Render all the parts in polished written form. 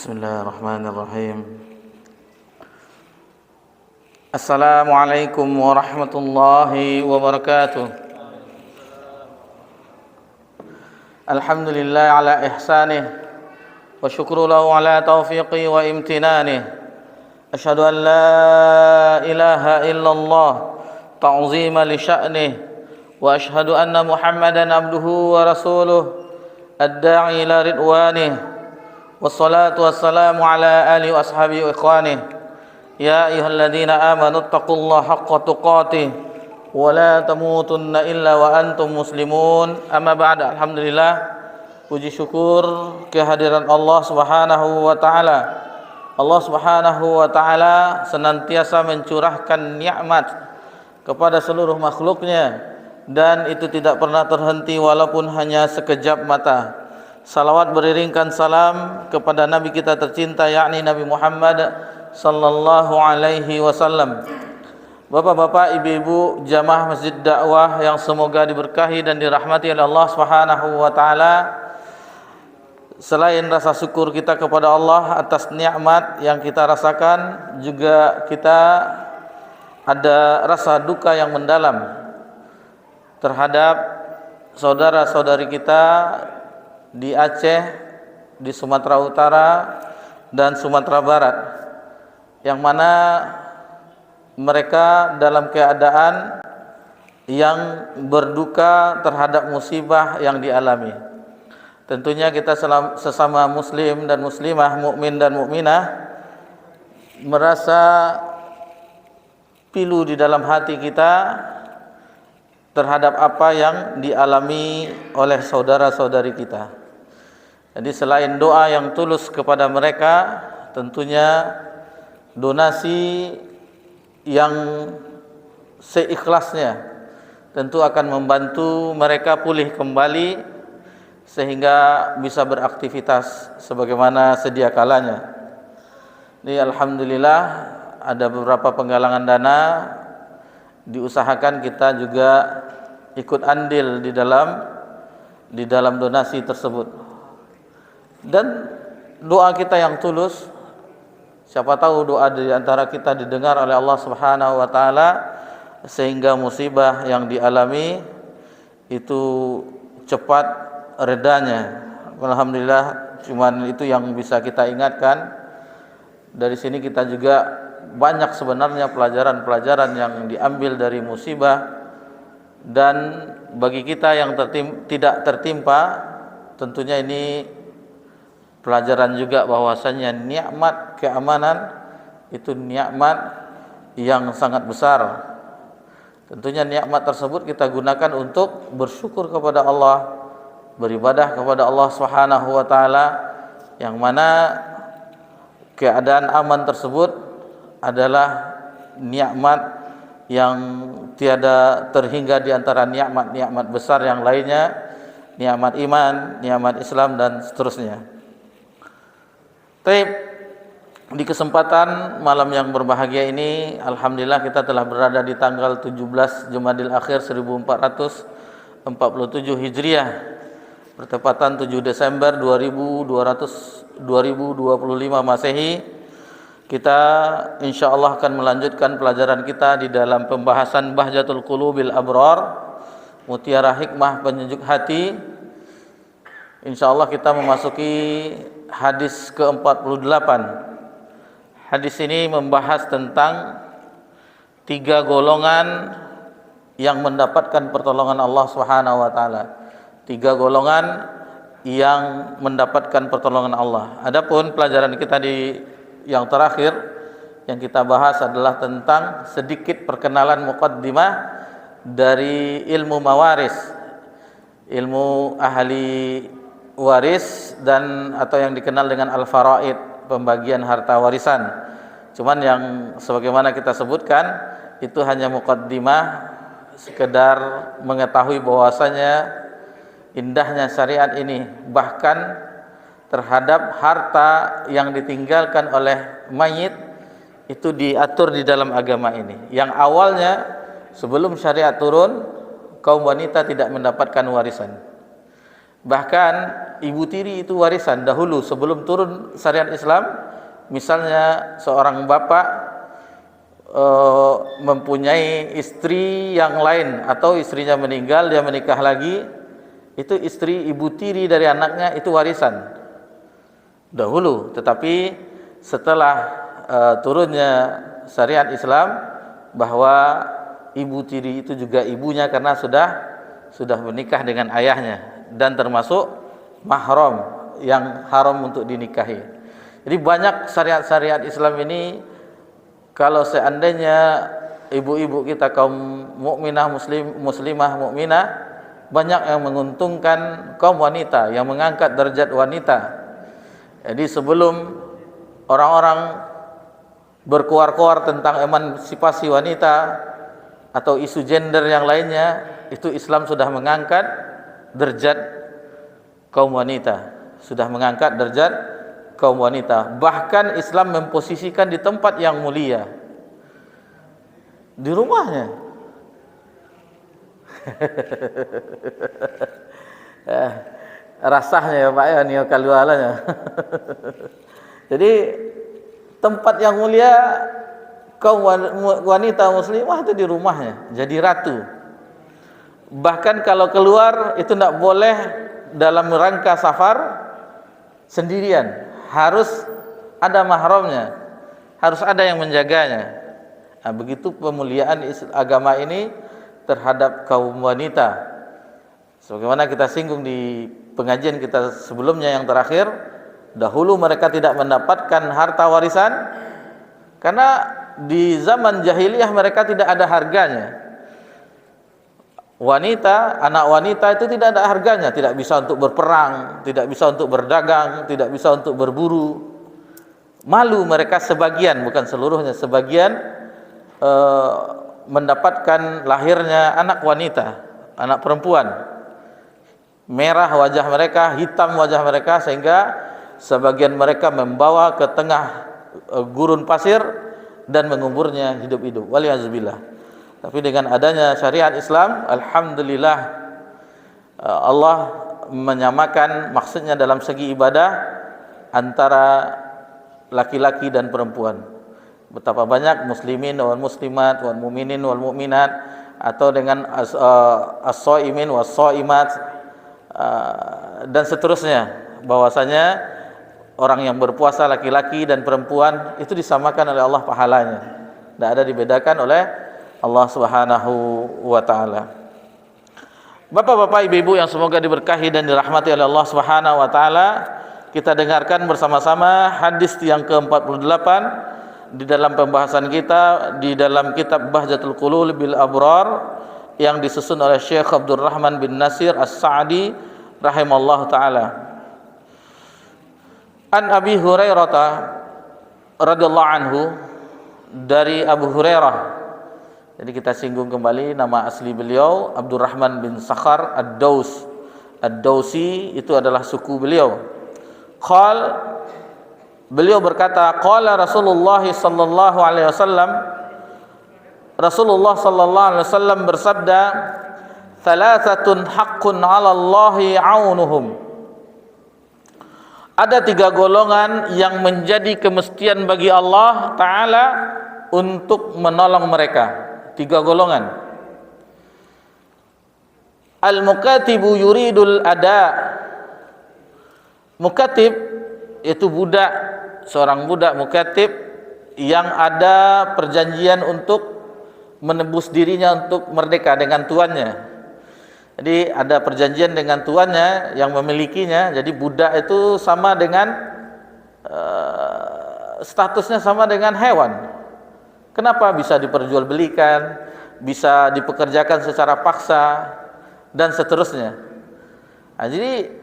Bismillahirrahmanirrahim. Assalamualaikum warahmatullahi wabarakatuh. Alhamdulillah ala ihsanih wa syukru lahu ala taufiqi wa imtinanih. Asyhadu an la ilaha illallah ta'zima li sya'nih wa asyhadu anna Muhammadan abduhu wa rasuluh ad-da'i ila ridwanih. Wassalatu wassalamu ala alihi wa ashabihi wa ikhwanih. Ya ayyuhalladzina amanu taqullaha haqqa tuqatih wa la tamutunna illa wa antum muslimun. Amma ba'da. Alhamdulillah, puji syukur kehadiran Allah Subhanahu wa taala. Allah Subhanahu wa taala senantiasa mencurahkan nikmat kepada seluruh makhluknya, dan itu tidak pernah terhenti walaupun hanya sekejap mata. Salawat beriringkan salam kepada Nabi kita tercinta, yakni Nabi Muhammad sallallahu alaihi wasallam. Bapak-bapak, ibu-ibu, jamaah Masjid Dakwah yang semoga diberkahi dan dirahmati oleh Allah Subhanahu wa taala. Selain rasa syukur kita kepada Allah atas nikmat yang kita rasakan, juga kita ada rasa duka yang mendalam terhadap saudara-saudari kita di Aceh, di Sumatera Utara dan Sumatera Barat, yang mana mereka dalam keadaan yang berduka terhadap musibah yang dialami. Tentunya kita sesama muslim dan muslimah, mukmin dan mukminah, merasa pilu di dalam hati kita terhadap apa yang dialami oleh saudara-saudari kita. Jadi selain doa yang tulus kepada mereka, tentunya donasi yang seikhlasnya tentu akan membantu mereka pulih kembali sehingga bisa beraktivitas sebagaimana sedia kalanya. Ini alhamdulillah ada beberapa penggalangan dana, diusahakan kita juga ikut andil di dalam donasi tersebut. Dan doa kita yang tulus, siapa tahu doa di antara kita didengar oleh Allah Subhanahu wa taala sehingga musibah yang dialami itu cepat redanya. Alhamdulillah, cuman itu yang bisa kita ingatkan. Dari sini kita juga banyak sebenarnya pelajaran-pelajaran yang diambil dari musibah, dan bagi kita yang tidak tertimpa, tentunya ini pelajaran juga bahwasanya nikmat keamanan itu nikmat yang sangat besar. Tentunya nikmat tersebut kita gunakan untuk bersyukur kepada Allah, beribadah kepada Allah Subhanahu wa taala, yang mana keadaan aman tersebut adalah nikmat yang tiada terhingga di antara nikmat-nikmat besar yang lainnya, nikmat iman, nikmat Islam dan seterusnya. Baik, di kesempatan malam yang berbahagia ini, alhamdulillah kita telah berada di tanggal 17 Jumadil Akhir 1447 Hijriah, bertepatan 7 Desember 2025 Masehi. Kita insyaallah akan melanjutkan pelajaran kita di dalam pembahasan Bahjatul Qulubil Abrar, mutiara hikmah penyejuk hati. Insyaallah kita memasuki hadis ke-48. Hadis ini membahas tentang 3 golongan yang mendapatkan pertolongan Allah Subhanahu wa taala. 3 golongan yang mendapatkan pertolongan Allah. Adapun pelajaran kita yang terakhir yang kita bahas adalah tentang sedikit perkenalan muqaddimah dari ilmu mawaris, ilmu ahli waris, dan atau yang dikenal dengan al-faraid, pembagian harta warisan. Cuman yang sebagaimana kita sebutkan itu hanya muqaddimah, sekedar mengetahui bahwasanya indahnya syariat ini, bahkan terhadap harta yang ditinggalkan oleh mayit itu diatur di dalam agama ini. Yang awalnya sebelum syariat turun, kaum wanita tidak mendapatkan warisan. Bahkan ibu tiri itu warisan dahulu sebelum turun syariat Islam. Misalnya seorang bapak mempunyai istri yang lain atau istrinya meninggal, dia menikah lagi, itu istri ibu tiri dari anaknya itu warisan dahulu. Tetapi setelah turunnya syariat Islam, bahwa ibu tiri itu juga ibunya karena sudah menikah dengan ayahnya dan termasuk mahram yang haram untuk dinikahi. Jadi banyak syariat-syariat Islam ini, kalau seandainya ibu-ibu kita kaum mukminah muslimah mukminah, banyak yang menguntungkan kaum wanita, yang mengangkat derajat wanita. Jadi sebelum orang-orang berkuar-kuar tentang emansipasi wanita atau isu gender yang lainnya, itu Islam sudah mengangkat derajat kaum wanita, sudah mengangkat derajat kaum wanita. Bahkan Islam memposisikan di tempat yang mulia, di rumahnya. Rasanya ya Pak ya, nih kalualanya. Jadi tempat yang mulia kaum wanita muslimah itu di rumahnya, jadi ratu. Bahkan kalau keluar itu tidak boleh dalam rangka safar sendirian, harus ada mahramnya, harus ada yang menjaganya. Nah, begitu pemuliaan agama ini terhadap kaum wanita. Sebagaimana kita singgung di pengajian kita sebelumnya yang terakhir, dahulu mereka tidak mendapatkan harta warisan karena di zaman jahiliyah mereka tidak ada harganya. Wanita, anak wanita itu tidak ada harganya, tidak bisa untuk berperang, tidak bisa untuk berdagang, tidak bisa untuk berburu. Malu mereka sebagian, bukan seluruhnya, sebagian mendapatkan lahirnya anak wanita, anak perempuan. Merah wajah mereka, hitam wajah mereka, sehingga sebagian mereka membawa ke tengah gurun pasir dan menguburnya hidup-hidup. Waliyahzubillah. Tapi dengan adanya syariat Islam, alhamdulillah, Allah menyamakan maksudnya dalam segi ibadah antara laki-laki dan perempuan. Betapa banyak muslimin wal muslimat wal mu'minin wal mu'minat, atau dengan as-shaimin was-shaimat, dan seterusnya, bahwasanya orang yang berpuasa laki-laki dan perempuan itu disamakan oleh Allah pahalanya, tidak ada dibedakan oleh Allah Subhanahu wa taala. Bapak-bapak, ibu-ibu yang semoga diberkahi dan dirahmati oleh Allah Subhanahu wa taala, kita dengarkan bersama-sama hadis yang ke-48 di dalam pembahasan kita di dalam kitab Bahjatul Qulul bil Abrar yang disusun oleh Syekh Abdul Rahman bin Nasir As-Sa'di rahimallahu taala. An Abi Hurairah radhiyallahu anhu, dari Abu Hurairah. Jadi kita singgung kembali nama asli beliau, Abdurrahman bin Sakhar Ad-Dausi, itu adalah suku beliau. Beliau berkata, qala Rasulullah sallallahu alaihi wasallam, Rasulullah sallallahu alaihi wasallam bersabda, thalathatun haqqun 'ala Allahi 'aunuhum. Ada 3 golongan yang menjadi kemestian bagi Allah Ta'ala untuk menolong mereka. 3 golongan. Al-mukatibu yuridul ada. Mukatib itu budak, seorang budak mukatib yang ada perjanjian untuk menebus dirinya untuk merdeka dengan tuannya. Jadi ada perjanjian dengan tuannya yang memilikinya. Jadi budak itu sama dengan statusnya sama dengan hewan. Kenapa? Bisa diperjualbelikan, bisa dipekerjakan secara paksa, dan seterusnya. Nah, jadi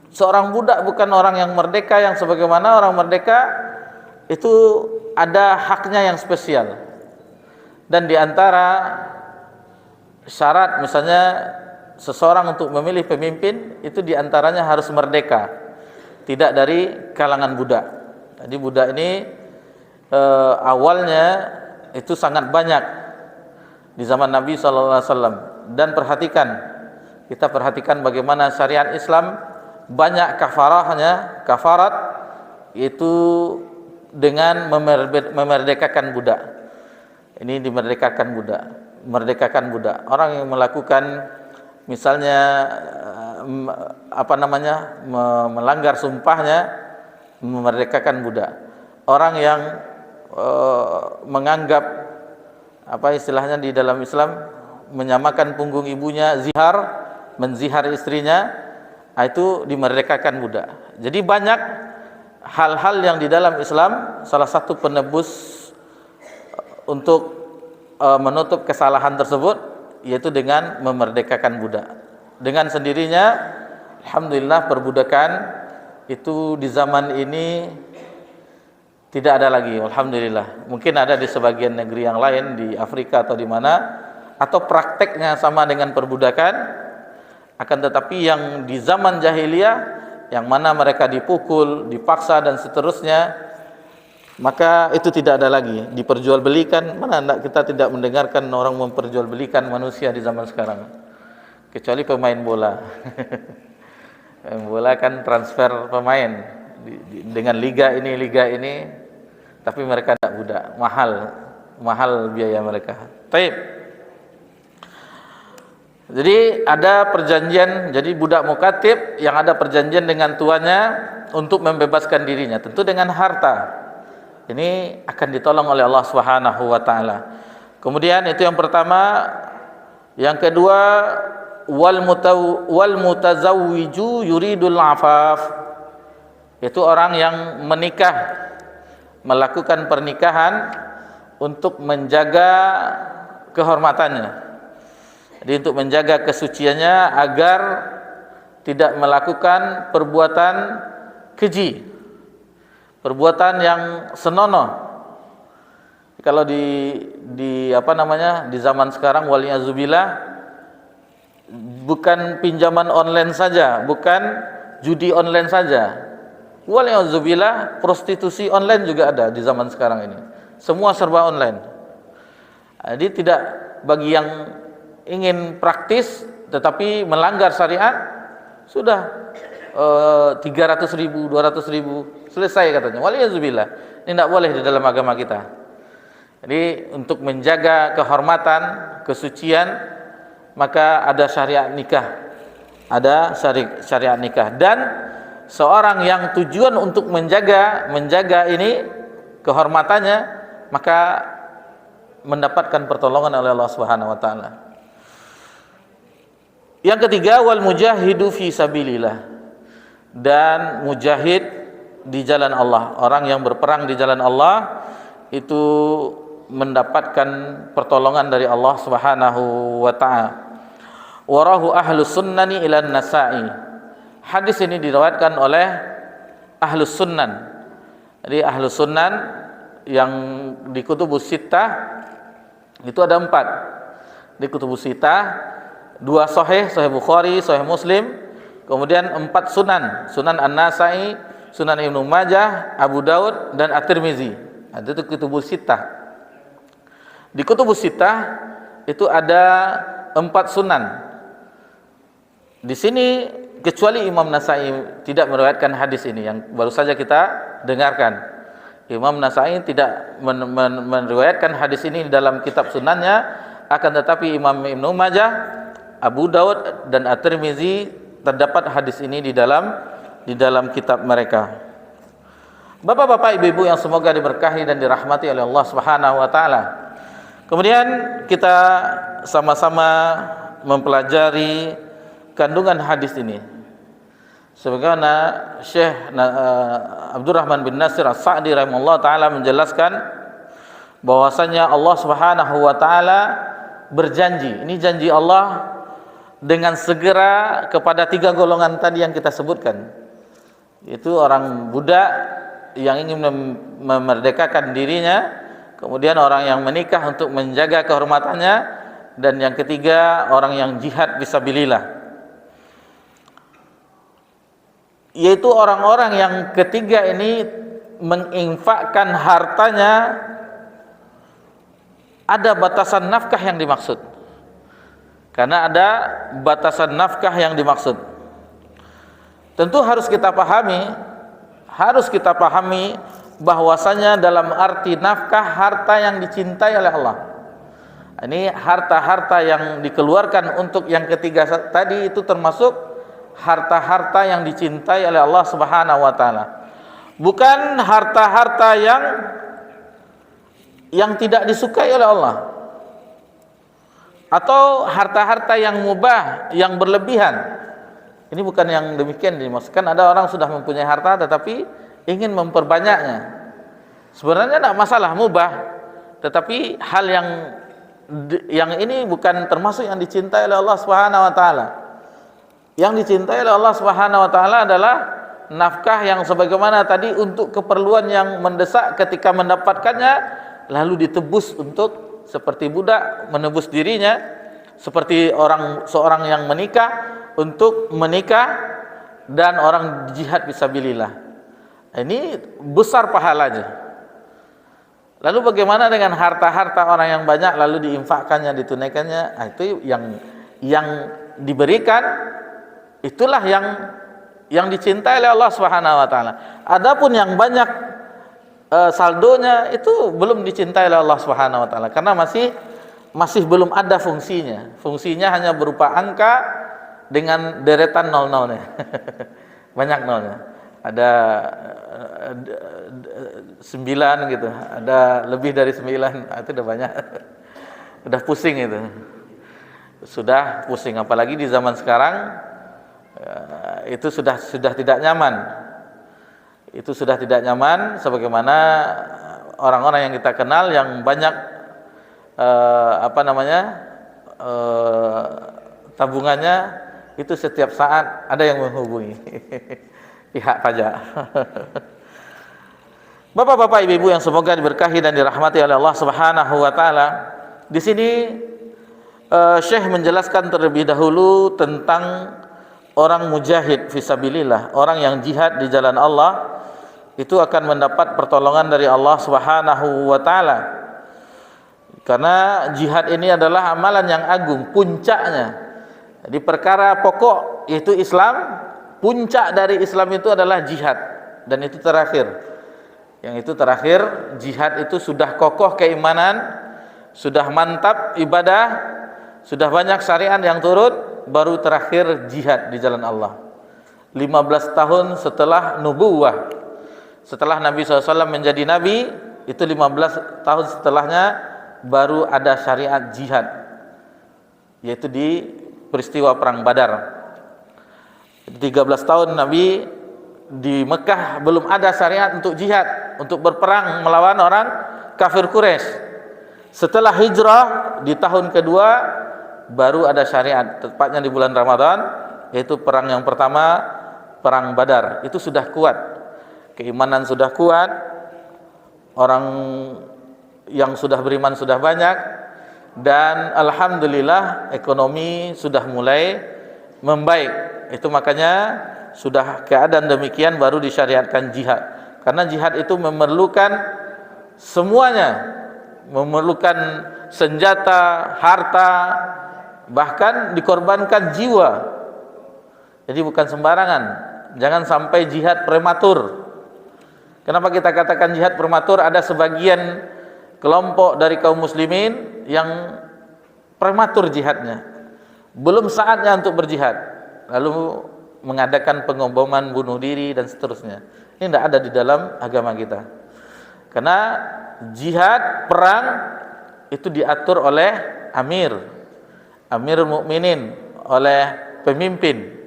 seorang budak bukan orang yang merdeka, yang sebagaimana orang merdeka itu ada haknya yang spesial. Dan diantara syarat misalnya seseorang untuk memilih pemimpin itu diantaranya harus merdeka, tidak dari kalangan budak. Jadi budak ini awalnya itu sangat banyak di zaman Nabi SAW. Dan kita perhatikan bagaimana syariat Islam banyak kafarat itu dengan memerdekakan budak. Ini merdekakan budak. Orang yang melakukan misalnya melanggar sumpahnya, memerdekakan budak. Orang yang menganggap istilahnya di dalam Islam menyamakan punggung ibunya, menzihar istrinya, itu dimerdekakan budak. Jadi banyak hal-hal yang di dalam Islam, salah satu penebus untuk menutup kesalahan tersebut yaitu dengan memerdekakan budak. Dengan sendirinya, alhamdulillah, perbudakan itu di zaman ini tidak ada lagi, alhamdulillah. Mungkin ada di sebagian negeri yang lain, di Afrika atau di mana, atau prakteknya sama dengan perbudakan. Akan tetapi yang di zaman jahiliyah, yang mana mereka dipukul, dipaksa dan seterusnya, maka itu tidak ada lagi, diperjualbelikan. Mana kita tidak mendengarkan orang memperjualbelikan manusia di zaman sekarang, kecuali pemain bola. Pemain bola kan transfer pemain dengan liga ini, tapi mereka tidak budak, mahal biaya mereka. Baik. Jadi ada perjanjian, jadi budak mukatib yang ada perjanjian dengan tuannya untuk membebaskan dirinya, tentu dengan harta. Ini akan ditolong oleh Allah Subhanahu wa taala. Kemudian itu yang pertama. Yang kedua, wal mutazawwiju yuridul afaf. Itu orang yang menikah, melakukan pernikahan untuk menjaga kehormatannya. Jadi untuk menjaga kesuciannya agar tidak melakukan perbuatan keji, perbuatan yang senonoh. Kalau di zaman sekarang, waliyazubillah, bukan pinjaman online saja, bukan judi online saja, waliyazubillah, prostitusi online juga ada di zaman sekarang ini. Semua serba online. Jadi tidak, bagi yang ingin praktis tetapi melanggar syariat, sudah 300.000, 200.000 selesai katanya. Waliyazubillah, ini tidak boleh di dalam agama kita. Jadi untuk menjaga kehormatan, kesucian, maka ada syariat nikah, syariat nikah. Dan seorang yang tujuan untuk menjaga ini kehormatannya, maka mendapatkan pertolongan oleh Allah Subhanahu wa taala. Yang ketiga, wal mujahidu fi sabilillah, dan mujahid di jalan Allah. Orang yang berperang di jalan Allah itu mendapatkan pertolongan dari Allah Subhanahu wa taala. Warahu ahlus sunnani ila Nasa'i. Hadis ini diriwayatkan oleh ahlus sunnan. Jadi ahlus sunnan yang di kutubus sittah itu ada 4. Di kutubus sittah 2 sahih, sahih Bukhari, sahih Muslim, kemudian 4 sunan, Sunan An-Nasa'i, Sunan Ibnu Majah, Abu Daud dan At-Tirmizi. Itu kutubus sittah. Di kutubus sittah itu ada 4 sunan. Di sini kecuali Imam Nasa'i tidak meriwayatkan hadis ini yang baru saja kita dengarkan. Imam Nasa'i tidak meriwayatkan hadis ini di dalam kitab sunannya, akan tetapi Imam Ibnu Majah, Abu Daud dan At-Tirmizi terdapat hadis ini di dalam kitab mereka. Bapak-bapak, ibu-ibu yang semoga diberkahi dan dirahmati oleh Allah Subhanahu wa taala. Kemudian kita sama-sama mempelajari kandungan hadis ini. Sebagaimana Syekh Abdurrahman bin Nasir As-Sa'di rahimahullah taala menjelaskan bahwasanya Allah Subhanahu wa taala berjanji. Ini janji Allah dengan segera kepada 3 golongan tadi yang kita sebutkan. Itu orang budak yang ingin memerdekakan dirinya, kemudian orang yang menikah untuk menjaga kehormatannya, dan yang ketiga orang yang jihad fisabilillah. Yaitu orang-orang yang ketiga ini menginfakkan hartanya, ada batasan nafkah yang dimaksud. Karena ada batasan nafkah yang dimaksud. Tentu harus kita pahami bahwasanya dalam arti nafkah harta yang dicintai oleh Allah. Ini harta-harta yang dikeluarkan untuk yang ketiga tadi itu termasuk harta-harta yang dicintai oleh Allah Subhanahu wa taala. Bukan harta-harta yang tidak disukai oleh Allah, atau harta-harta yang mubah, yang berlebihan. Ini bukan yang demikian dimaksudkan. Ada orang sudah mempunyai harta tetapi ingin memperbanyaknya. Sebenarnya tidak masalah, mubah, tetapi hal yang ini bukan termasuk yang dicintai oleh Allah Subhanahu wa taala. Yang dicintai oleh Allah Subhanahu wa taala adalah nafkah yang sebagaimana tadi untuk keperluan yang mendesak, ketika mendapatkannya lalu ditebus untuk seperti budak menebus dirinya, seperti seorang yang menikah untuk menikah, dan orang jihad fisabilillah. Ini besar pahalanya. Lalu bagaimana dengan harta-harta orang yang banyak lalu diinfakkannya, ditunaikannya? Nah, itu yang diberikan, itulah yang dicintai oleh Allah Subhanahu wa taala. Adapun yang banyak saldonya itu belum dicintai oleh Allah Subhanahu wa taala, karena masih belum ada fungsinya. Fungsinya hanya berupa angka dengan deretan nol-nolnya. Banyak nolnya. Ada 9 gitu, ada lebih dari 9, itu udah banyak. Udah pusing itu. Sudah pusing, apalagi di zaman sekarang itu sudah tidak nyaman. Itu sudah tidak nyaman, sebagaimana orang-orang yang kita kenal yang banyak tabungannya itu setiap saat ada yang menghubungi pihak pajak. Bapak-bapak, ibu-ibu yang semoga diberkahi dan dirahmati oleh Allah Subhanahu wa taala. Di sini Syekh menjelaskan terlebih dahulu tentang orang mujahid fisabilillah, orang yang jihad di jalan Allah itu akan mendapat pertolongan dari Allah Subhanahu wa taala. Karena jihad ini adalah amalan yang agung, puncaknya. Di perkara pokok yaitu Islam, puncak dari Islam itu adalah jihad, dan itu terakhir. Yang itu terakhir, jihad itu sudah kokoh keimanan, sudah mantap ibadah, sudah banyak syariat yang turun, baru terakhir jihad di jalan Allah. 15 tahun setelah nubuwah, setelah Nabi SAW menjadi Nabi, itu 15 tahun setelahnya baru ada syariat jihad, yaitu di peristiwa Perang Badar. 13 tahun Nabi di Mekah belum ada syariat untuk jihad, untuk berperang melawan orang kafir Quraisy. Setelah hijrah di tahun kedua baru ada syariat, tepatnya di bulan Ramadan, yaitu perang yang pertama, Perang Badar. Itu sudah kuat, keimanan sudah kuat, orang yang sudah beriman sudah banyak, dan alhamdulillah ekonomi sudah mulai membaik. Itu makanya sudah keadaan demikian baru disyariatkan jihad. Karena jihad itu memerlukan semuanya, memerlukan senjata, harta, bahkan dikorbankan jiwa. Jadi bukan sembarangan. Jangan sampai jihad prematur. Kenapa kita katakan jihad prematur? Ada sebagian kelompok dari kaum muslimin yang prematur jihadnya, belum saatnya untuk berjihad, lalu mengadakan pengoboman, bunuh diri dan seterusnya. Ini tidak ada di dalam agama kita. Karena jihad, perang itu diatur oleh Amirul Mukminin, oleh pemimpin.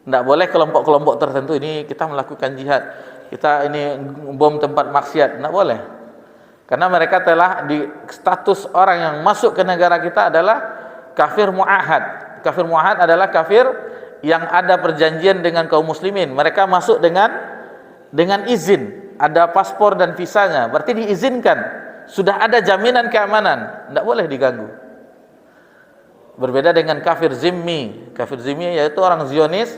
Tidak boleh kelompok-kelompok tertentu ini kita melakukan jihad, kita ini bom tempat maksiat, tidak boleh. Karena mereka telah di status orang yang masuk ke negara kita adalah kafir mu'ahad. Kafir mu'ahad adalah kafir yang ada perjanjian dengan kaum muslimin. Mereka masuk dengan izin, ada paspor dan visanya, berarti diizinkan, sudah ada jaminan keamanan, tidak boleh diganggu. Berbeda dengan kafir zimmi. Kafir zimmi yaitu orang Zionis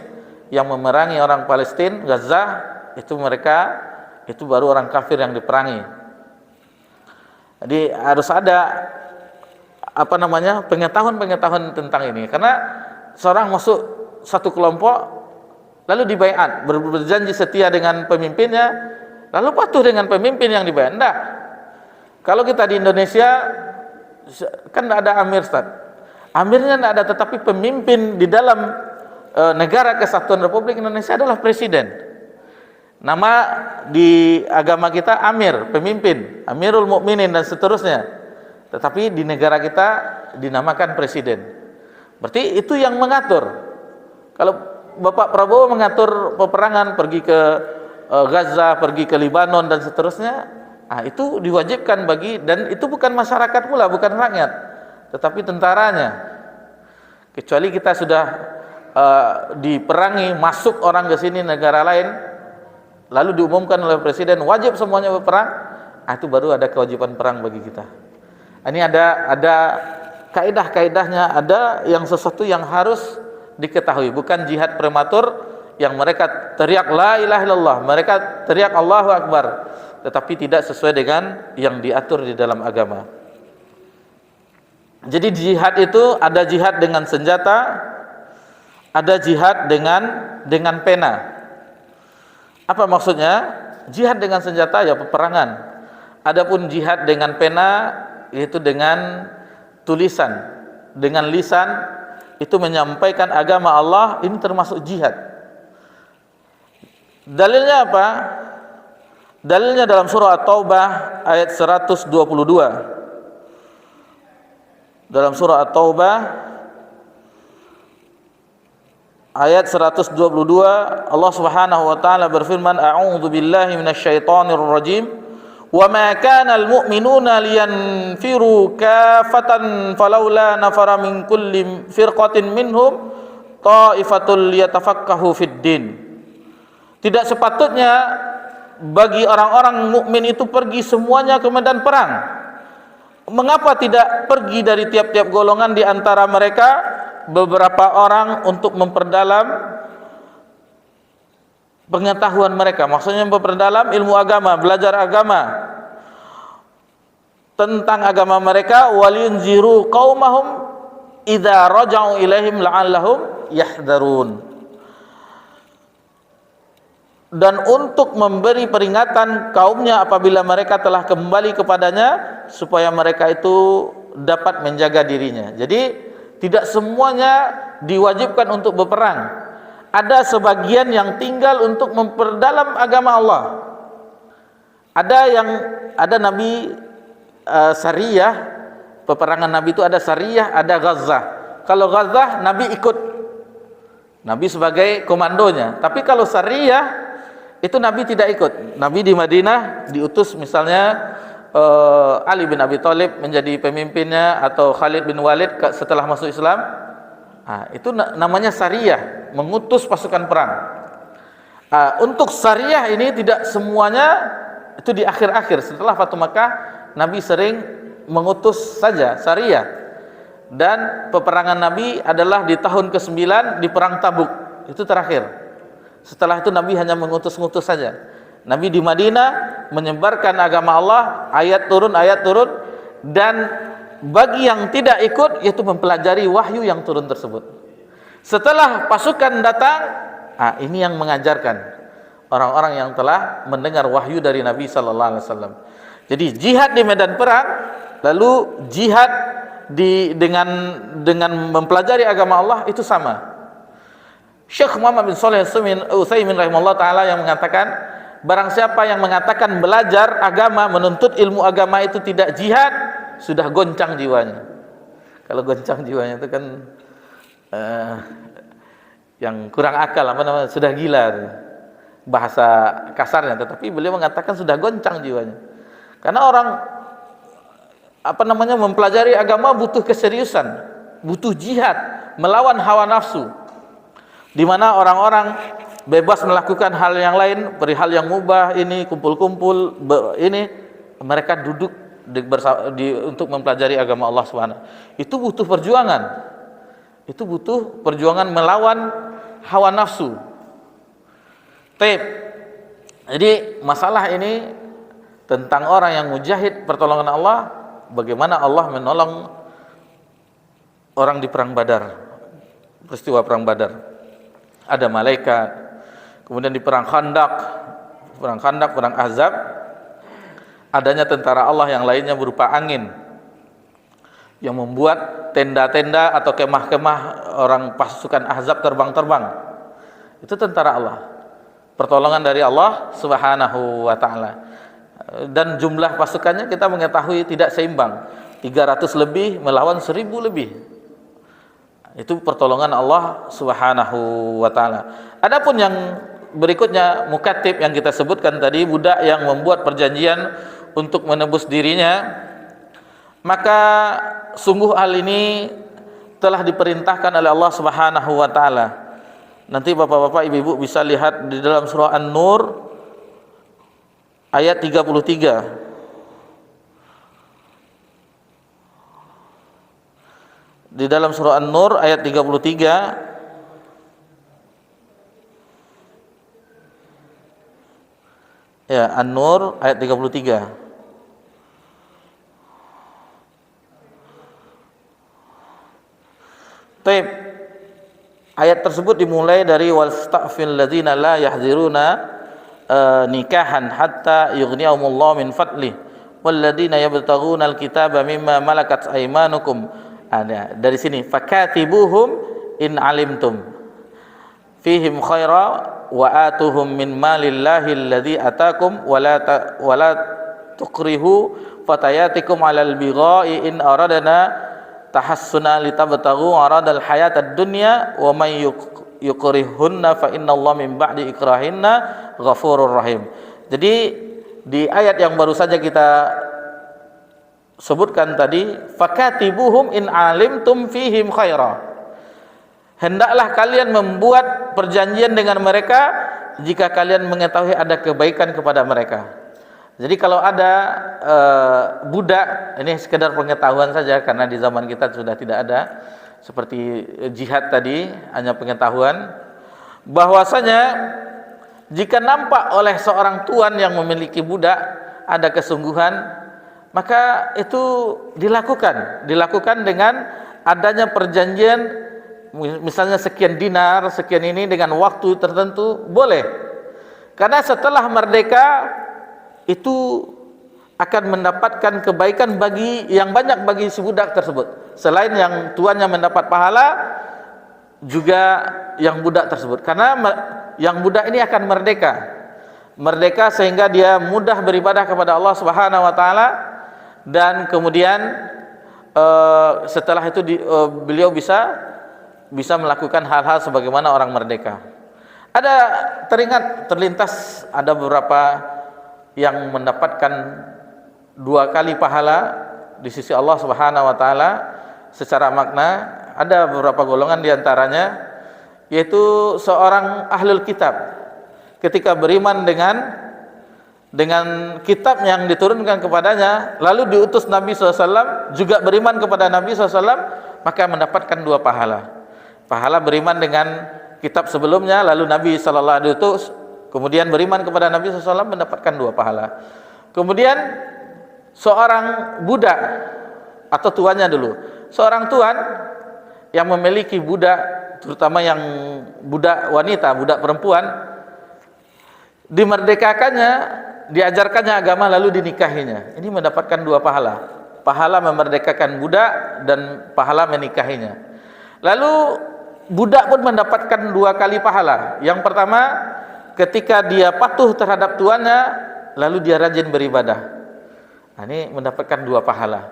yang memerangi orang Palestina, Gaza, itu mereka itu baru orang kafir yang diperangi. Jadi harus ada pengetahuan tentang ini, karena seorang masuk satu kelompok lalu dibaiat, berjanji setia dengan pemimpinnya, lalu patuh dengan pemimpin yang dibaiat. Enggak. Kalau kita di Indonesia kan tidak ada amir, Ustaz. Amirnya tidak ada, tetapi pemimpin di dalam negara kesatuan Republik Indonesia adalah presiden. Nama di agama kita amir, pemimpin, Amirul Mukminin dan seterusnya. Tetapi di negara kita dinamakan presiden. Berarti itu yang mengatur. Kalau Bapak Prabowo mengatur peperangan, pergi ke Gaza, pergi ke Libanon dan seterusnya, itu diwajibkan bagi, dan itu bukan masyarakat pula, bukan rakyat, tetapi tentaranya. Kecuali kita sudah diperangi, masuk orang ke sini negara lain, lalu diumumkan oleh presiden wajib semuanya berperang, itu baru ada kewajiban perang bagi kita. Ini ada kaidah-kaidahnya, ada yang sesuatu yang harus diketahui, bukan jihad prematur yang mereka teriak la ilaha illallah, mereka teriak Allahu Akbar, tetapi tidak sesuai dengan yang diatur di dalam agama. Jadi jihad itu ada jihad dengan senjata, ada jihad dengan pena. Apa maksudnya? Jihad dengan senjata ya peperangan. Adapun jihad dengan pena yaitu dengan tulisan, dengan lisan, itu menyampaikan agama Allah, ini termasuk jihad. Dalilnya apa? Dalilnya dalam surah At-Taubah ayat 122. Dalam surah At-Taubah ayat 122 Allah Subhanahu wa taala berfirman, a'udzu billahi minasyaitonir rajim. Wa ma kana al-mu'minuna liyanfiru kafatan falawla nafara min kulli firqatin minhum ta'ifatul liyatafaqahu fid din. Tidak sepatutnya bagi orang-orang mukmin itu pergi semuanya ke medan perang. Mengapa tidak pergi dari tiap-tiap golongan di antara mereka beberapa orang untuk memperdalam pengetahuan mereka? Maksudnya memperdalam ilmu agama, belajar agama tentang agama mereka. Walinziru qaumahum idza raja'u ilaihim la'allahum yahdharun. Dan untuk memberi peringatan kaumnya apabila mereka telah kembali kepadanya, supaya mereka itu dapat menjaga dirinya. Jadi tidak semuanya diwajibkan untuk berperang. Ada sebagian yang tinggal untuk memperdalam agama Allah. Ada Nabi Sariyah, peperangan Nabi itu ada Sariyah, ada Ghazah. Kalau Ghazah Nabi ikut, Nabi sebagai komandonya. Tapi kalau Sariyah itu Nabi tidak ikut. Nabi di Madinah diutus, misalnya Ali bin Abi Thalib menjadi pemimpinnya, atau Khalid bin Walid setelah masuk Islam. Itu namanya Sariyah, mengutus pasukan perang. Untuk Sariyah ini tidak semuanya itu di akhir-akhir setelah Fatu Makkah, Nabi sering mengutus saja Sariyah. Dan peperangan Nabi adalah di tahun ke-9 di perang Tabuk, itu terakhir. Setelah itu Nabi hanya mengutus-ngutus saja. Nabi di Madinah menyebarkan agama Allah, ayat turun, dan bagi yang tidak ikut yaitu mempelajari wahyu yang turun tersebut. Setelah pasukan datang, ini yang mengajarkan orang-orang yang telah mendengar wahyu dari Nabi sallallahu alaihi wasallam. Jadi jihad di medan perang, lalu jihad dengan mempelajari agama Allah itu sama. Syekh Muhammad bin Shalih Al-Utsaimin rahimahullah taala yang mengatakan, barang siapa yang mengatakan belajar agama, menuntut ilmu agama itu tidak jihad, sudah goncang jiwanya. Kalau goncang jiwanya itu kan yang kurang akal, sudah gila, bahasa kasarnya. Tetapi beliau mengatakan sudah goncang jiwanya. Karena orang mempelajari agama butuh keseriusan, butuh jihad melawan hawa nafsu, di mana orang-orang bebas melakukan hal yang lain, perihal yang mubah ini, kumpul-kumpul ini, mereka duduk untuk mempelajari agama Allah Subhanahu. Itu butuh perjuangan. Itu butuh perjuangan melawan hawa nafsu. Jadi masalah ini tentang orang yang mujahid pertolongan Allah, bagaimana Allah menolong orang di perang Badar, peristiwa perang Badar. Ada malaikat, Kemudian di perang Khandaq, perang Ahzab, adanya tentara Allah yang lainnya berupa angin yang membuat tenda-tenda atau kemah-kemah orang pasukan Ahzab terbang-terbang. Itu tentara Allah, pertolongan dari Allah Subhanahu wa ta'ala. Dan jumlah pasukannya kita mengetahui tidak seimbang, 300 lebih melawan 1000 lebih. Itu pertolongan Allah Subhanahu wa ta'ala. Adapun yang berikutnya, mukatib yang kita sebutkan tadi, budak yang membuat perjanjian untuk menebus dirinya, maka sungguh hal ini telah diperintahkan oleh Allah Subhanahu wa ta'ala. Nanti bapak-bapak, ibu-ibu bisa lihat di dalam surah An-Nur ayat 33. Di dalam surah An-Nur ayat 33, ya, An-Nur ayat 33. Taib. Ayat tersebut dimulai dari wasta'fil ladzina la yahziruna nikahan hatta yughniyahumullahu min fadlih walladzina yabtaghuna alkitaba mimma malakat aymanukum. Ada dari sini, fakatibuhum in alimtum fihim khaira wa atuhum min malillahi alladhi atakum wala tukrihu fatayatikum alal bigha'i in aradana tahassuna litabtaghu aradal hayatad dunya wa may yukrihunna fa innallaha min ba'di ikrahinna ghafurur rahim. Jadi di ayat yang baru saja kita sebutkan tadi, fakatibuhum in alimtum fihim khaira, hendaklah kalian membuat perjanjian dengan mereka jika kalian mengetahui ada kebaikan kepada mereka. Jadi kalau ada budak, ini sekedar pengetahuan saja karena di zaman kita sudah tidak ada seperti jihad tadi, hanya pengetahuan bahwasanya jika nampak oleh seorang tuan yang memiliki budak ada kesungguhan, maka itu dilakukan dengan adanya perjanjian, misalnya sekian dinar, sekian ini dengan waktu tertentu, boleh. Karena setelah merdeka itu akan mendapatkan kebaikan bagi yang banyak bagi si budak tersebut. Selain yang tuannya mendapat pahala, juga yang budak tersebut. Karena yang budak ini akan merdeka sehingga dia mudah beribadah kepada Allah Subhanahu wa taala, dan kemudian setelah itu beliau bisa melakukan hal-hal sebagaimana orang merdeka. Ada terlintas ada beberapa yang mendapatkan 2 kali pahala di sisi Allah Subhanahu wa taala secara makna. Ada beberapa golongan di antaranya, yaitu seorang ahlul kitab ketika beriman dengan kitab yang diturunkan kepadanya, lalu diutus Nabi SAW, juga beriman kepada Nabi SAW, maka mendapatkan 2 pahala. Pahala beriman dengan kitab sebelumnya, lalu Nabi SAW diutus, kemudian beriman kepada Nabi SAW, mendapatkan 2 pahala. Kemudian seorang budak atau tuannya dulu, seorang tuan yang memiliki budak, terutama yang budak wanita, budak perempuan, dimerdekakannya, diajarkannya agama, lalu dinikahinya. Ini mendapatkan 2 pahala. Pahala memerdekakan budak dan pahala menikahinya. Lalu budak pun mendapatkan 2 kali pahala. Yang pertama, ketika dia patuh terhadap tuannya, lalu dia rajin beribadah. Nah, ini mendapatkan 2 pahala.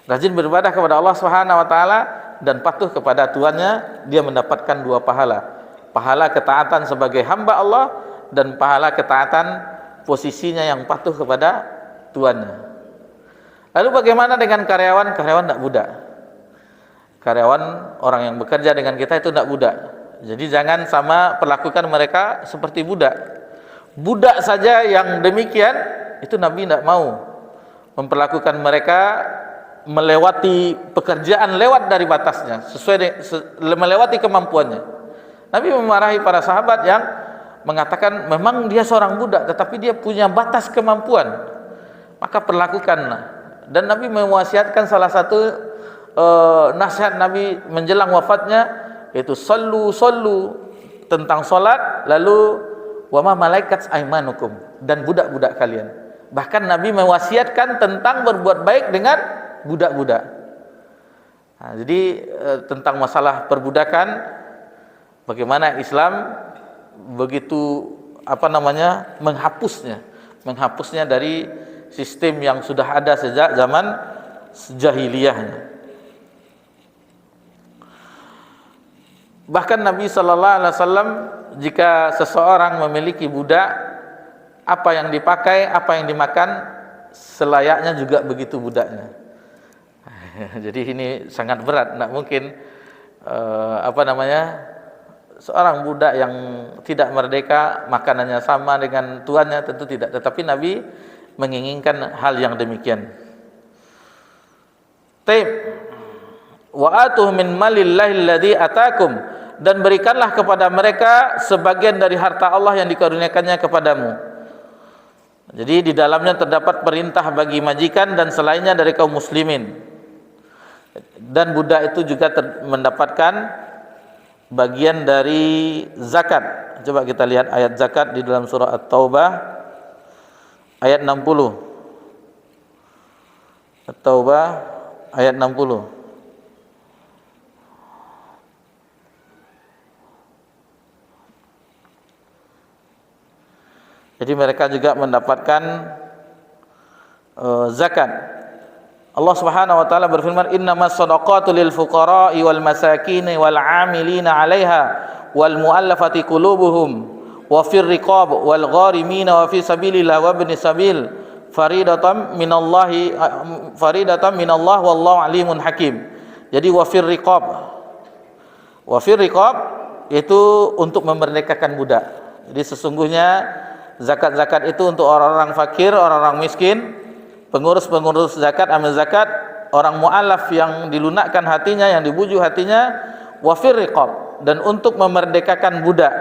Rajin beribadah kepada Allah Subhanahu wa taala dan patuh kepada tuannya, dia mendapatkan 2 pahala. Pahala ketaatan sebagai hamba Allah dan pahala ketaatan posisinya yang patuh kepada tuannya. Lalu bagaimana dengan karyawan? Karyawan tidak budak. Karyawan, orang yang bekerja dengan kita itu tidak budak. Jadi jangan sama perlakukan mereka seperti budak. Budak saja yang demikian, itu Nabi tidak mau memperlakukan mereka melewati pekerjaan, lewat dari batasnya, melewati kemampuannya. Nabi memarahi para sahabat yang mengatakan memang dia seorang budak tetapi dia punya batas kemampuan, maka perlakukanlah. Dan Nabi mewasiatkan salah satu nasihat Nabi menjelang wafatnya, yaitu sallu tentang salat, lalu wa ma malaikat aimanukum, dan budak-budak kalian. Bahkan Nabi mewasiatkan tentang berbuat baik dengan budak-budak. Nah, jadi tentang masalah perbudakan, bagaimana Islam begitu menghapusnya dari sistem yang sudah ada sejak zaman jahiliyahnya. Bahkan Nabi sallallahu alaihi wasallam, jika seseorang memiliki budak, apa yang dipakai, apa yang dimakan, selayaknya juga begitu budaknya. Jadi ini sangat berat, tidak mungkin seorang budak yang tidak merdeka makanannya sama dengan tuannya, tentu tidak. Tetapi Nabi menginginkan hal yang demikian. Taib wa atuh min malillahi alladzi atakum, dan berikanlah kepada mereka sebagian dari harta Allah yang dikaruniakannya kepadamu. Jadi di dalamnya terdapat perintah bagi majikan dan selainnya dari kaum muslimin. Dan budak itu juga mendapatkan bagian dari zakat. Coba kita lihat ayat zakat di dalam surah At-Taubah ayat 60. At-Taubah ayat 60. Jadi mereka juga mendapatkan zakat. Allah Subhanahu wa taala berfirman, "Innamas shadaqatu lil fuqara'i wal masakin wal 'amilina 'alaiha wal mu'allafati qulubuhum wa fir riqab wal gharimina wa fi sabilillah wa ibnis sabil faridatan minallah wallahu alimun hakim." Jadi wa fir riqab itu untuk memerdekakan budak. Jadi sesungguhnya zakat-zakat itu untuk orang-orang fakir, orang-orang miskin, pengurus-pengurus zakat, amil zakat, orang mu'alaf yang dilunakkan hatinya, yang dibujuk hatinya, wa fir riqab, dan untuk memerdekakan budak.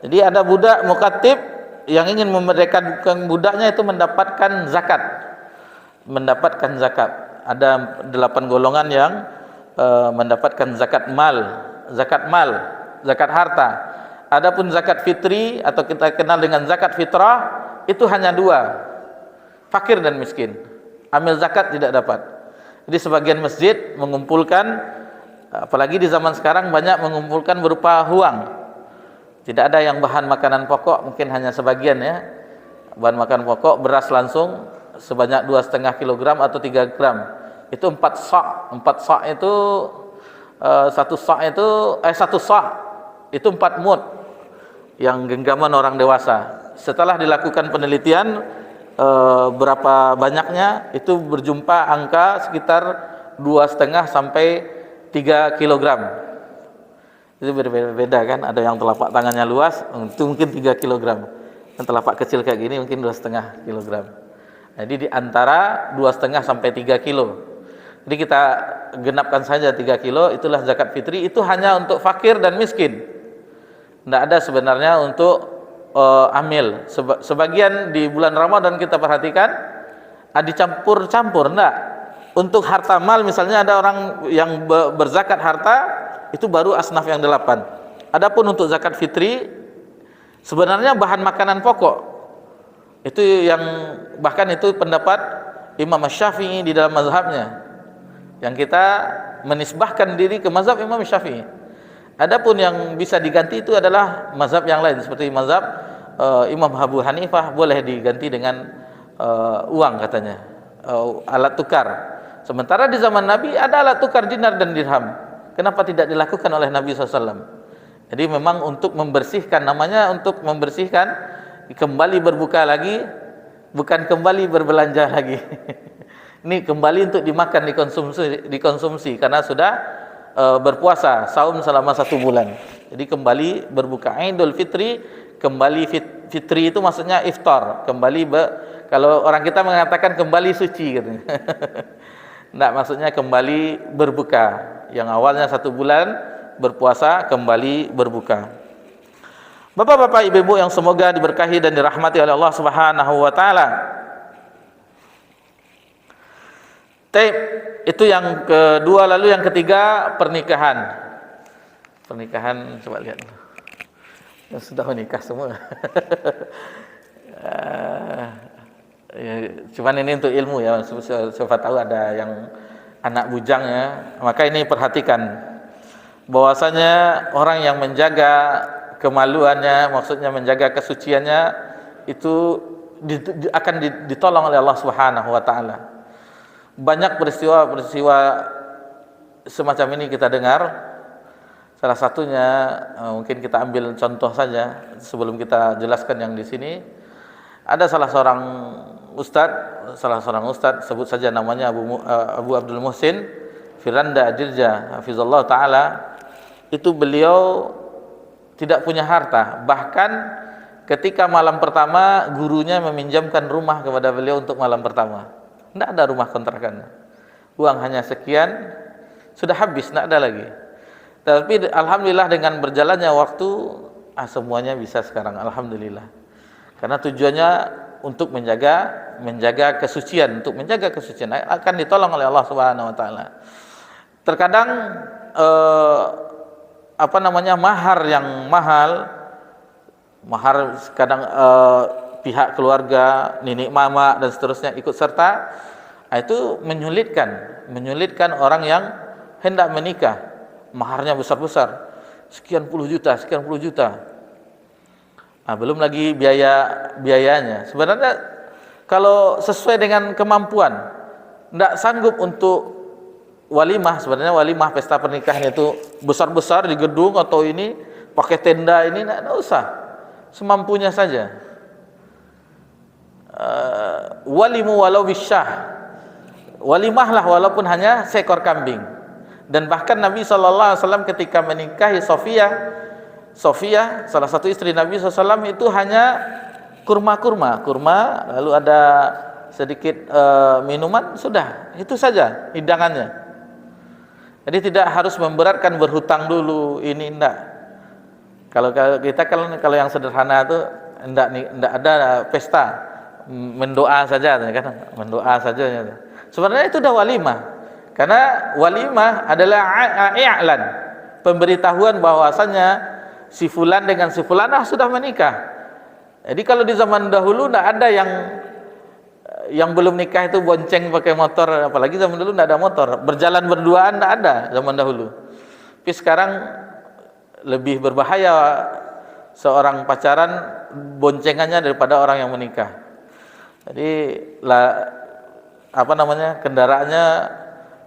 Jadi ada budak muqattib yang ingin memerdekakan budaknya, itu mendapatkan zakat. Ada 8 golongan yang mendapatkan zakat mal, zakat harta. Adapun zakat fitri atau kita kenal dengan zakat fitrah, itu hanya 2, fakir dan miskin. Amil zakat tidak dapat. Jadi sebagian masjid mengumpulkan, apalagi di zaman sekarang banyak mengumpulkan berupa uang. Tidak ada yang bahan makanan pokok, mungkin hanya sebagian ya. Bahan makanan pokok, beras langsung sebanyak 2,5 kg atau 3 gram. Itu 4 sa'. 4 sa' itu 1 sa' itu 4 mud yang genggaman orang dewasa. Setelah dilakukan penelitian berapa banyaknya, itu berjumpa angka sekitar 2,5 sampai 3 kg. Itu berbeda kan, ada yang telapak tangannya luas, itu mungkin 3 kg. Yang telapak kecil kayak gini mungkin 2,5 kg. Jadi di antara 2,5 sampai 3 kilo. Jadi kita genapkan saja 3 kilo, itulah zakat fitri. Itu hanya untuk fakir dan miskin. Tidak ada sebenarnya untuk amil. Sebagian di bulan Ramadan kita perhatikan dicampur-campur. Tidak. Untuk harta mal misalnya ada orang yang berzakat harta, itu baru asnaf yang 8. Adapun untuk zakat fitri, sebenarnya bahan makanan pokok. Itu yang bahkan itu pendapat Imam Syafi'i di dalam mazhabnya, yang kita menisbahkan diri ke mazhab Imam Syafi'i. Adapun yang bisa diganti itu adalah mazhab yang lain, seperti mazhab Imam Abu Hanifah, boleh diganti dengan uang katanya, alat tukar. Sementara di zaman Nabi ada alat tukar dinar dan dirham. Kenapa tidak dilakukan oleh Nabi SAW? Jadi memang untuk membersihkan, namanya untuk membersihkan, kembali berbuka lagi, bukan kembali berbelanja lagi. Ini kembali untuk dimakan, dikonsumsi karena sudah berpuasa, saum selama 1 bulan. Jadi kembali berbuka. Idul Fitri, kembali fitri itu maksudnya iftar, kembali kalau orang kita mengatakan kembali suci katanya. Enggak, maksudnya kembali berbuka. Yang awalnya 1 bulan berpuasa, kembali berbuka. Bapak-bapak, ibu-ibu yang semoga diberkahi dan dirahmati oleh Allah Subhanahu wa taala. Itu yang kedua. Lalu yang ketiga, pernikahan. Coba lihat. yang sudah menikah semua. Ya, cuman ini untuk ilmu ya, siapa tahu ada yang anak bujang ya. Maka ini perhatikan bahwasanya orang yang menjaga kemaluannya, maksudnya menjaga kesuciannya, itu akan ditolong oleh Allah Subhanahu wa taala. Banyak peristiwa-peristiwa semacam ini kita dengar. Salah satunya mungkin kita ambil contoh saja sebelum kita jelaskan yang di sini. Ada salah seorang ustadz, sebut saja namanya Abu Abdul Muhsin Firanda Adirja hafizallahu taala. Itu beliau tidak punya harta, bahkan ketika malam pertama gurunya meminjamkan rumah kepada beliau untuk malam pertama. Tidak ada rumah kontrakan, uang hanya sekian, sudah habis, tidak ada lagi. Tapi alhamdulillah dengan berjalannya waktu semuanya bisa sekarang, alhamdulillah. Karena tujuannya untuk menjaga kesucian, akan ditolong oleh Allah Subhanahu wa taala. Terkadang mahar yang mahal kadang pihak keluarga, nenek mama dan seterusnya ikut serta, itu menyulitkan orang yang hendak menikah. Maharnya besar-besar, sekian puluh juta. Belum lagi biayanya. Sebenarnya kalau sesuai dengan kemampuan, tidak sanggup untuk walimah. Sebenarnya walimah pesta pernikahan itu besar-besar di gedung atau ini pakai tenda, ini tidak usah, semampunya saja. Walimu walau bisyah, walimahlah walaupun hanya seekor kambing. Dan bahkan Nabi SAW ketika menikahi Sofia, salah satu istri Nabi SAW, itu hanya kurma, lalu ada sedikit minuman, sudah, itu saja hidangannya. Jadi tidak harus memberatkan berhutang dulu, ini enggak. Kalau kita kalau yang sederhana itu enggak ada pesta, mendoa saja kan, mendoa saja. Sebenarnya itu udah walimah. Karena walimah adalah i'lan, pemberitahuan bahwasanya si fulan dengan si fulanah sudah menikah. Jadi kalau di zaman dahulu tidak ada yang belum nikah itu bonceng pakai motor, apalagi zaman dulu tidak ada motor, berjalan berduaan tidak ada zaman dahulu. Tapi sekarang lebih berbahaya seorang pacaran boncengannya daripada orang yang menikah. Jadi kendaraannya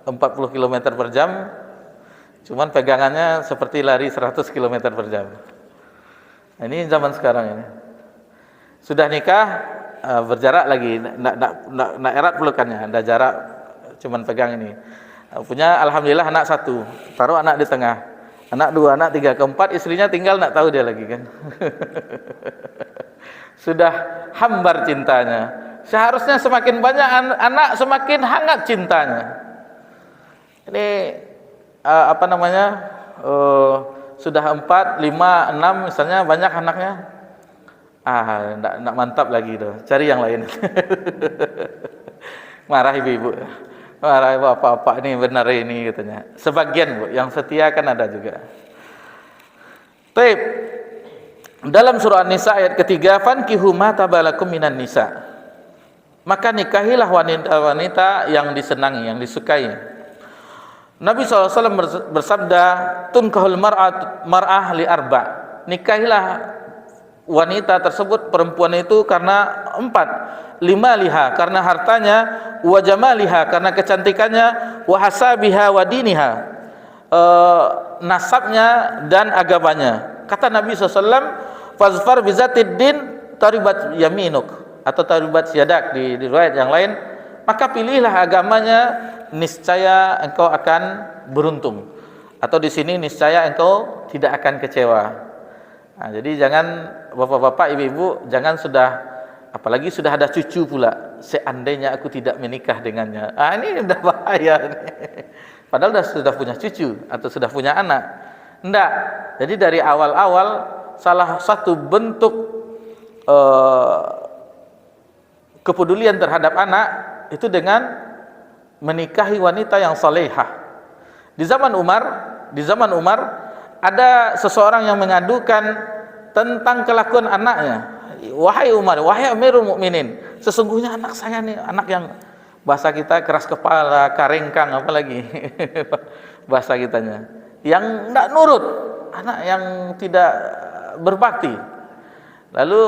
40 km per jam, cuman pegangannya seperti lari 100 km per jam. Nah, ini zaman sekarang ini. Sudah nikah, berjarak lagi, nak erat pelukannya, ada jarak, cuman pegang ini. Punya alhamdulillah anak 1, taruh anak di tengah, anak 2, anak 3, keempat istrinya tinggal, nak tahu dia lagi kan. Sudah hambar cintanya. Seharusnya semakin banyak anak semakin hangat cintanya. Ini sudah 4, 5, 6 misalnya banyak anaknya, enggak mantap lagi tuh, cari yang lain. Marah ibu-ibu, marah bapak-bapak, ini benar ini katanya. Sebagian Bu, yang setia kan ada juga. Taib. Dalam surah An-Nisa ayat ketiga, fankihu ma tabalakum minan nisa. Maka nikahilah wanita-wanita yang disenangi, yang disukai. Nabi SAW bersabda, tunkahul mar'ah li arba'. Nikahilah wanita tersebut, perempuan itu karena 4. 5 liha, karena hartanya, wa jamaliha, karena kecantikannya, wa hasabiha wa diniha, nasabnya dan agamanya. Kata Nabi SAW, fazfar bizatid din taribat yaminuk, atau taribat yadak di riwayat yang lain, maka pilihlah agamanya, niscaya engkau akan beruntung. Atau di sini niscaya engkau tidak akan kecewa. Nah, jadi jangan bapak-bapak, ibu-ibu, jangan apalagi sudah ada cucu pula, seandainya aku tidak menikah dengannya. Ini udah bahaya. Padahal sudah punya cucu atau sudah punya anak. Enggak. Jadi dari awal-awal salah satu bentuk kepedulian terhadap anak itu dengan menikahi wanita yang salehah. Di zaman Umar ada seseorang yang mengadukan tentang kelakuan anaknya. Wahai Umar, wahai Amirul Mukminin, sesungguhnya anak saya nih, anak yang bahasa kita keras kepala, karengkang, apalagi bahasa kitanya, yang tidak nurut, anak yang tidak berbakti. Lalu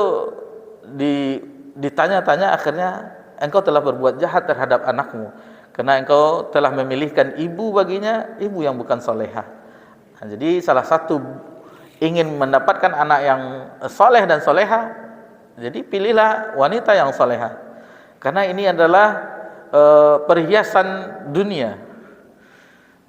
ditanya-tanya, akhirnya engkau telah berbuat jahat terhadap anakmu, karena engkau telah memilihkan ibu baginya, ibu yang bukan solehah. Nah, jadi salah satu ingin mendapatkan anak yang soleh dan solehah, jadi pilihlah wanita yang solehah, karena ini adalah perhiasan dunia.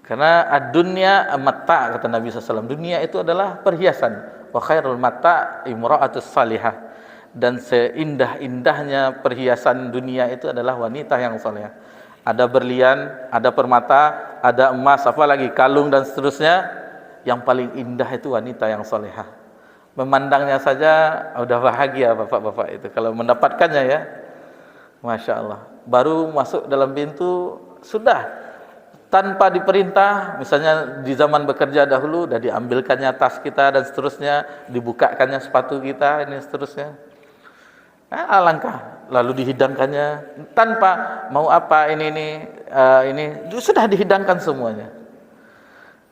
Karena ad-dunya mata', kata Nabi SAW, dunia itu adalah perhiasan. Wa khairul mata' imra'atus salihah, dan seindah-indahnya perhiasan dunia itu adalah wanita yang solehah. Ada berlian, ada permata, ada emas, apalagi kalung dan seterusnya. Yang paling indah itu wanita yang solehah. Memandangnya saja udah bahagia bapak-bapak itu kalau mendapatkannya, ya. Masya Allah. Baru masuk dalam pintu sudah tanpa diperintah, misalnya di zaman bekerja dahulu udah diambilkannya tas kita dan seterusnya, dibukakannya sepatu kita, ini seterusnya. Alangkah, lalu dihidangkannya tanpa mau apa, ini sudah dihidangkan semuanya.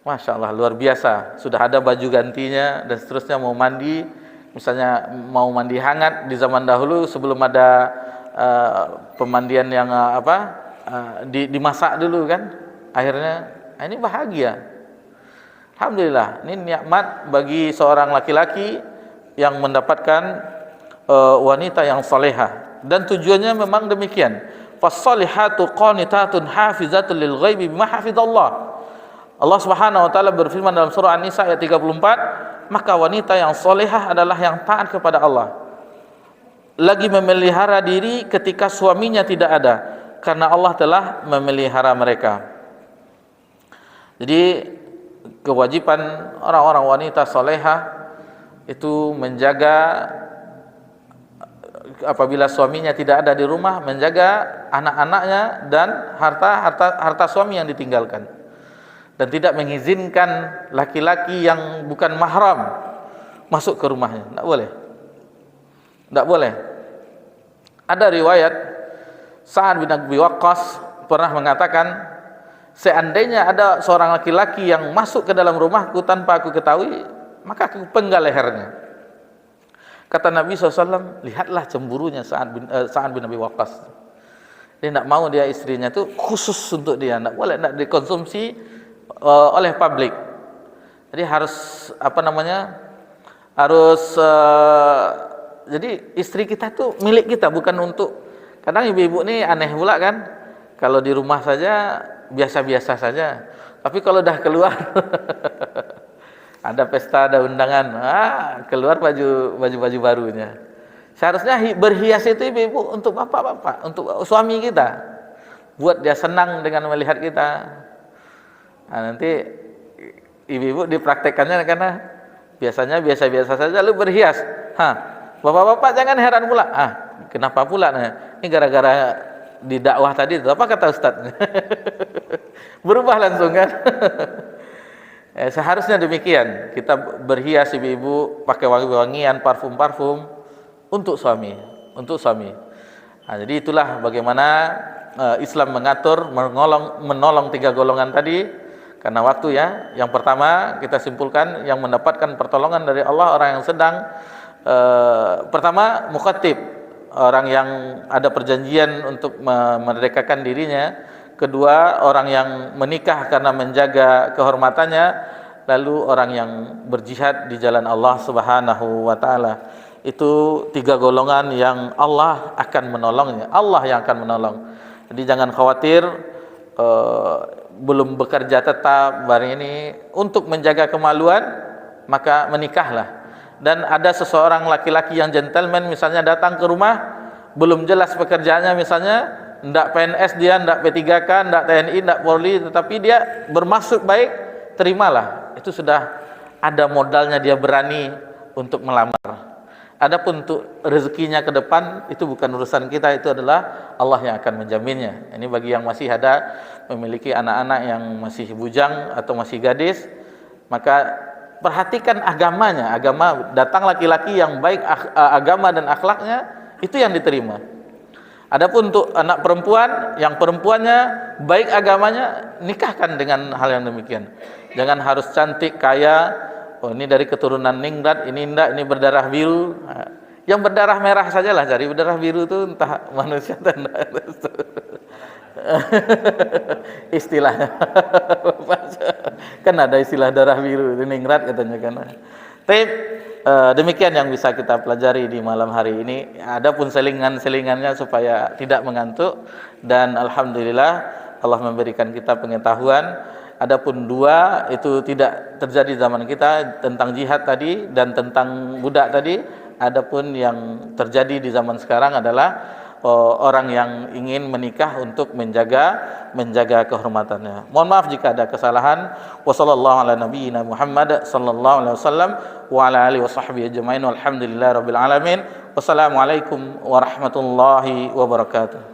Masya Allah, luar biasa. Sudah ada baju gantinya dan seterusnya. Mau mandi, misalnya mau mandi hangat di zaman dahulu sebelum ada pemandian yang dimasak dulu kan. Akhirnya ini bahagia. Alhamdulillah, ini nikmat bagi seorang laki-laki yang mendapatkan wanita yang salehah, dan tujuannya memang demikian. Fas-salihatu qanitatun hafizatun lil ghaibi bima hafizallah. Allah Subhanahu wa taala berfirman dalam surah An-Nisa ayat 34, maka wanita yang solehah adalah yang taat kepada Allah, lagi memelihara diri ketika suaminya tidak ada, karena Allah telah memelihara mereka. Jadi kewajiban orang-orang wanita solehah itu menjaga, apabila suaminya tidak ada di rumah, menjaga anak-anaknya dan harta suami yang ditinggalkan, dan tidak mengizinkan laki-laki yang bukan mahram masuk ke rumahnya. Tidak boleh. Tidak boleh. Ada riwayat Sa'ad bin Abi Waqqas pernah mengatakan, seandainya ada seorang laki-laki yang masuk ke dalam rumahku tanpa aku ketahui, maka aku penggal lehernya. Kata Nabi SAW, lihatlah cemburunya Sa'ad bin Abi Waqqas. Dia tidak mau dia istrinya itu khusus untuk dia, tidak boleh, tidak dikonsumsi oleh publik. Jadi harus jadi istri kita tuh milik kita, bukan untuk. Kadang ibu-ibu ini aneh pula kan, kalau di rumah saja biasa-biasa saja, tapi kalau dah keluar ada pesta, ada undangan, keluar baju barunya. Seharusnya berhias itu ibu-ibu untuk bapak-bapak, untuk suami kita, buat dia senang dengan melihat kita. Nanti ibu-ibu dipraktekannya, karena biasanya biasa-biasa saja lalu berhias. Bapak-bapak jangan heran pula. Kenapa pula? Ini gara-gara di dakwah tadi, apa kata Ustaz? Berubah langsung kan? Seharusnya demikian. Kita berhias ibu-ibu, pakai wangi-wangian, parfum-parfum untuk suami, jadi itulah bagaimana Islam mengatur, menolong tiga golongan tadi. Karena waktu, ya. Yang pertama kita simpulkan, yang mendapatkan pertolongan dari Allah orang yang sedang pertama mukhatib, orang yang ada perjanjian untuk memerdekakan dirinya. Kedua, orang yang menikah karena menjaga kehormatannya. Lalu orang yang berjihad di jalan Allah Subhanahu wa taala. Itu tiga golongan yang Allah akan menolongnya. Allah yang akan menolong. Jadi jangan khawatir belum bekerja tetap hari ini, untuk menjaga kemaluan maka menikahlah. Dan ada seseorang laki-laki yang gentleman misalnya datang ke rumah, belum jelas pekerjaannya, misalnya ndak PNS dia, ndak P3K, ndak TNI, ndak Polri, tetapi dia bermaksud baik, terimalah. Itu sudah ada modalnya, dia berani untuk melamar. Adapun untuk rezekinya ke depan, itu bukan urusan kita, itu adalah Allah yang akan menjaminnya. Ini bagi yang masih ada memiliki anak-anak yang masih bujang atau masih gadis, maka perhatikan agamanya. Agama, datang laki-laki yang baik agama dan akhlaknya, itu yang diterima. Adapun untuk anak perempuan, yang perempuannya baik agamanya, nikahkan dengan hal yang demikian. Jangan harus cantik, kaya, oh ini dari keturunan ningrat, ini enggak, ini berdarah biru. Yang berdarah merah sajalah, cari berdarah biru itu entah manusia atau enggak. Istilahnya. Kan ada istilah darah biru, itu ningrat katanya kan. Tapi demikian yang bisa kita pelajari di malam hari ini. Adapun selingan-selingannya supaya tidak mengantuk, dan alhamdulillah Allah memberikan kita pengetahuan. Adapun dua itu tidak terjadi zaman kita, tentang jihad tadi dan tentang budak tadi. Adapun yang terjadi di zaman sekarang adalah orang yang ingin menikah untuk menjaga kehormatannya. Mohon maaf jika ada kesalahan. Wassallallahu ala nabiyyina Muhammad sallallahu alaihi wasallam wa ala alihi washabbihi ajmain. Walhamdulillahirabbil alamin. Wassalamualaikum warahmatullahi wabarakatuh.